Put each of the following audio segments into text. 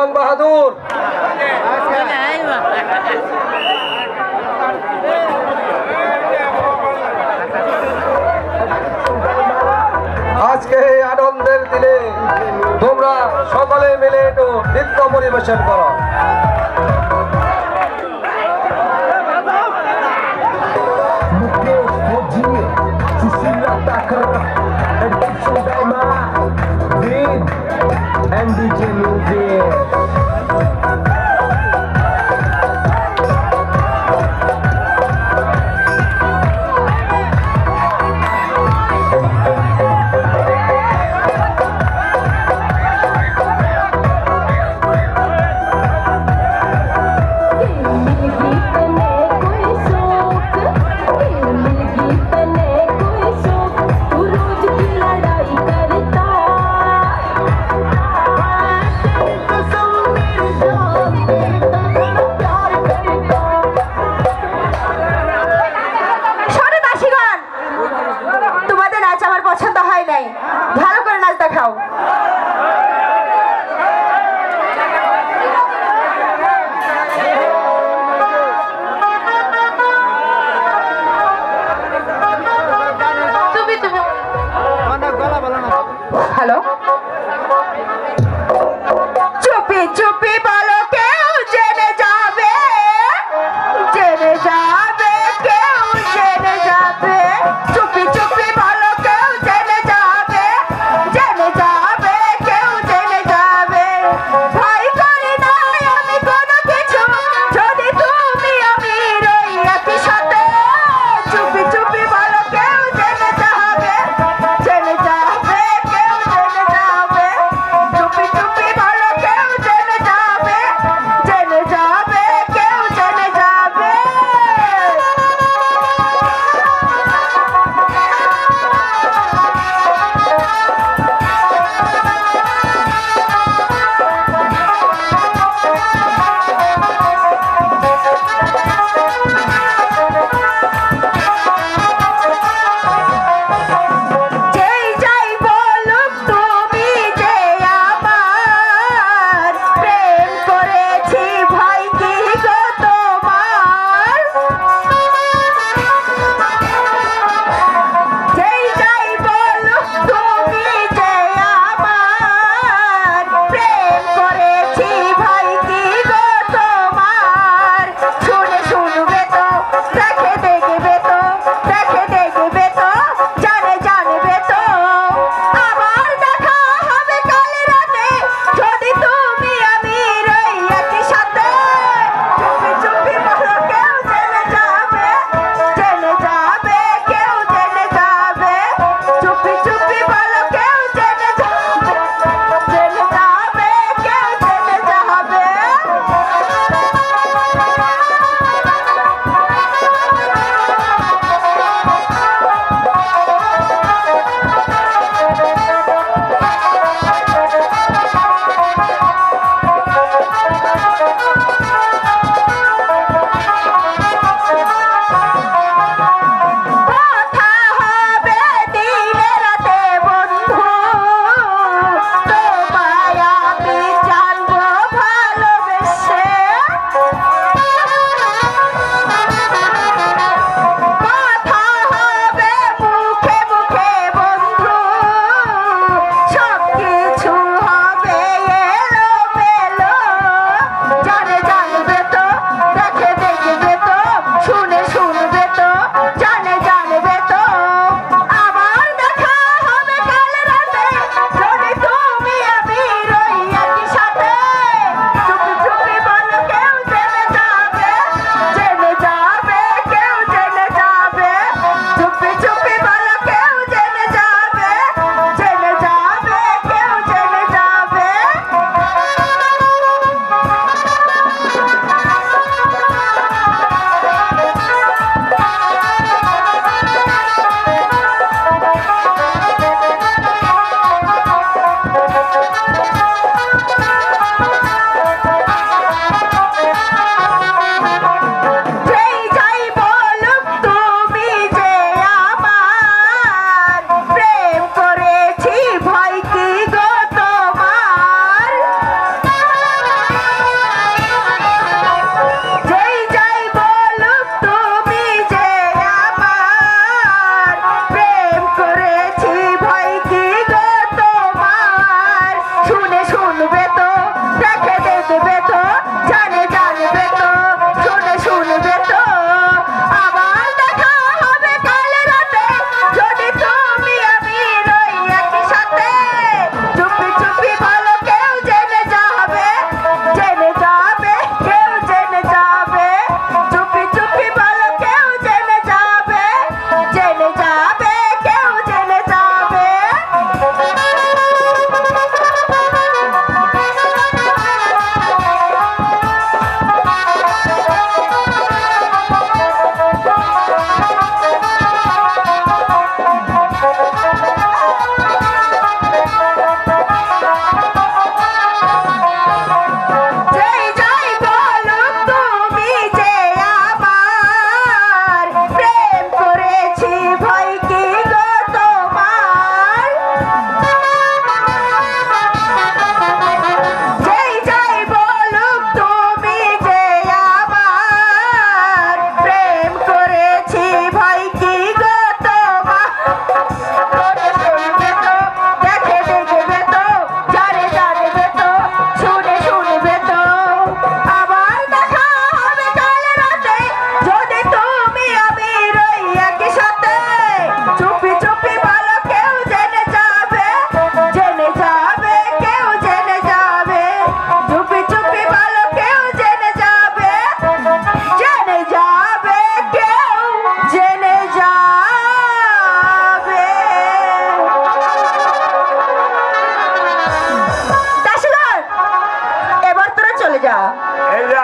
জং বাহাদুর। আজকে এই আনন্দের দিনে তোমরা সকলে মিলে একটু নৃত্য পরিবেশন করো। And DJ Movie. So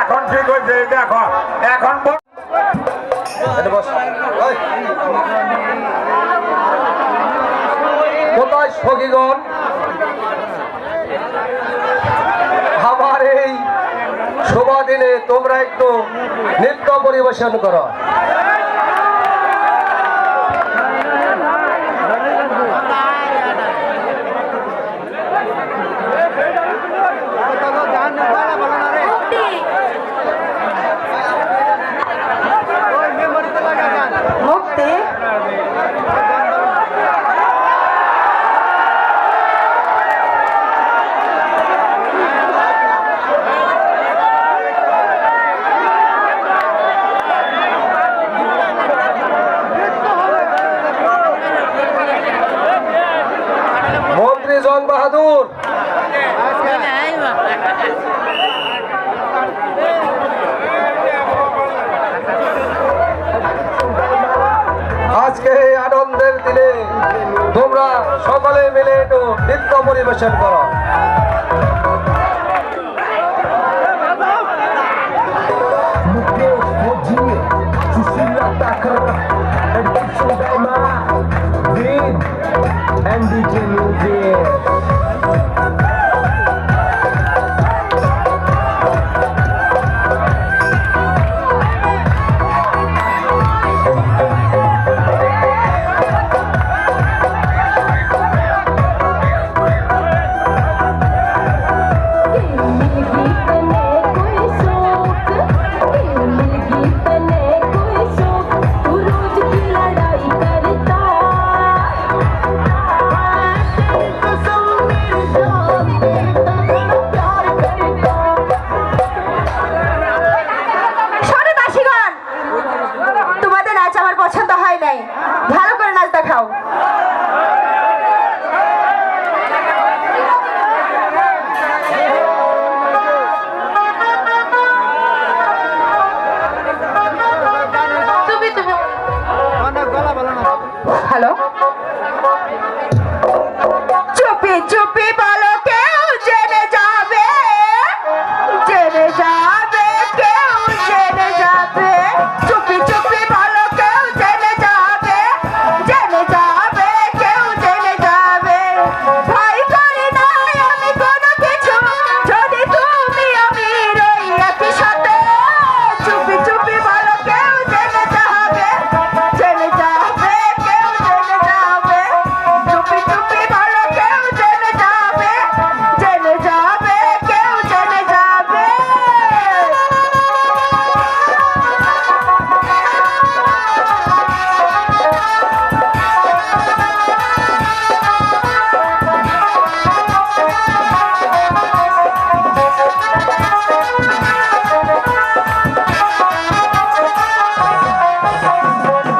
এখন ঠিক হয়েছে দেখো এখন এটা বস। এই। কোথায় সখীগণ আমার এই শোভা দিনে তোমরা একটু নৃত্য পরিবেশন করো। মুক্তি মন্ত্রী জন বাহাদুর আজকে এই আনন্দের দিনে তোমরা সকলে মিলে একটু নৃত্য পরিবেশন করো। Mukesh Fauji, Sushila Thakur, and Kishu Daima, Dean, and DJ Music. তোমাদের নাচ আমার পছন্দ হয় নাই, ভালো করে নাচ দেখাও। হ্যালো, চুপি চুপি বলো কেউ জেনে যাবে, জেনে যাবে, কেউ জেনে যাবে, চুপি চুপি বলো কেউ জেনে যাবে, জেনে যাবে, কেউ জেনে যাবে। ভয় করি নাই আমি কোনো কিছু, যদি তুমি আমি রই একই সাথে। চুপি চুপি বলো কেউ জেনে যাবে, জেনে যাবে, কেউ জেনে যাবে, চুপি চুপি বলো কেউ জেনে যাবে, জেনে যাবে, কেউ জেনে যাবে।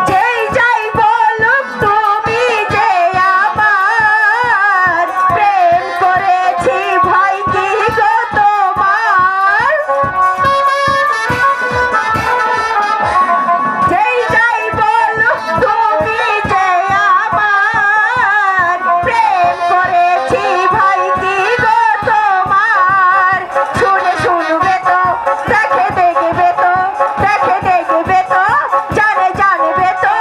যেই যাই বলুক তুমি যে আমার প্রেম করেছি ভাই কি গো তোমার। যেই যাই বলুক তুমি যে আমার প্রেম করেছি ভাই কি গো তোমার। শুনে শুনবে তো, দেখে দেখবে তো, দেখে দেখবে তো, জানে জানবে তো,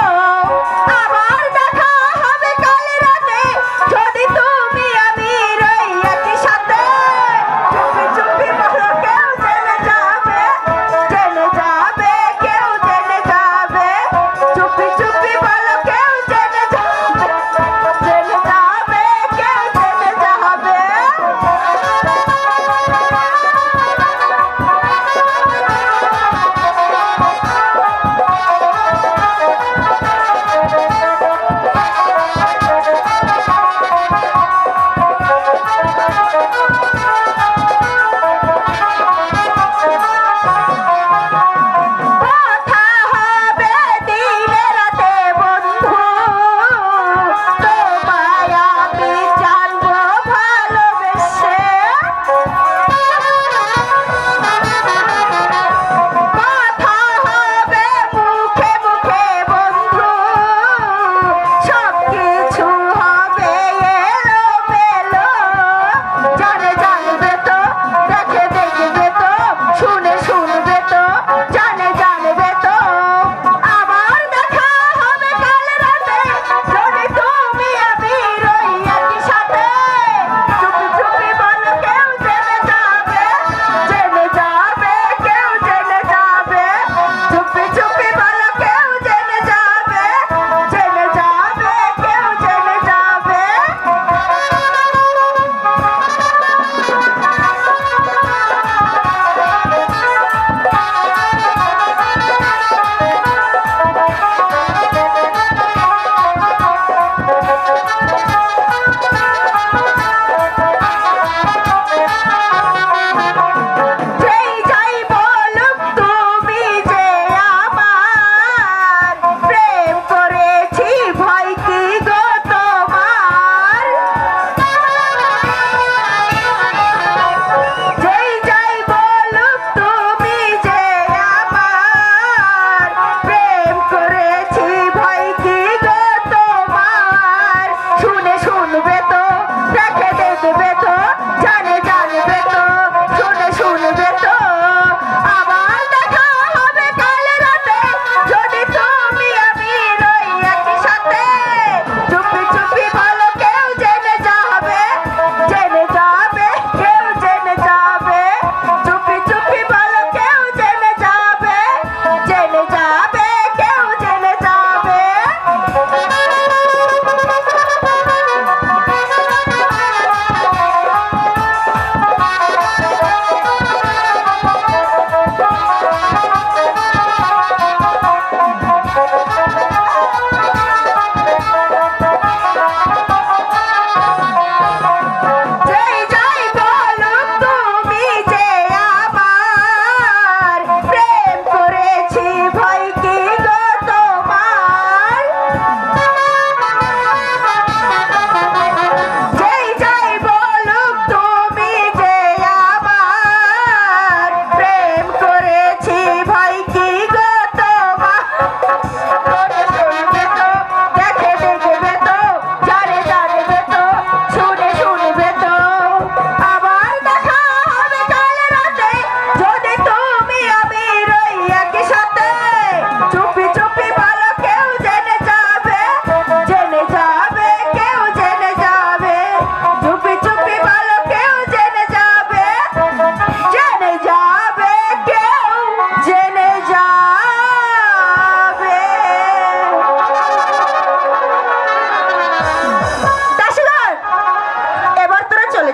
আবার দেখা হবে কাল রাতে, যদি তুমি আমি রই একই সাথে।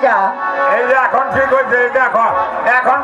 যা এই যে এখন ঠিক হয়েছে, দেখো এখন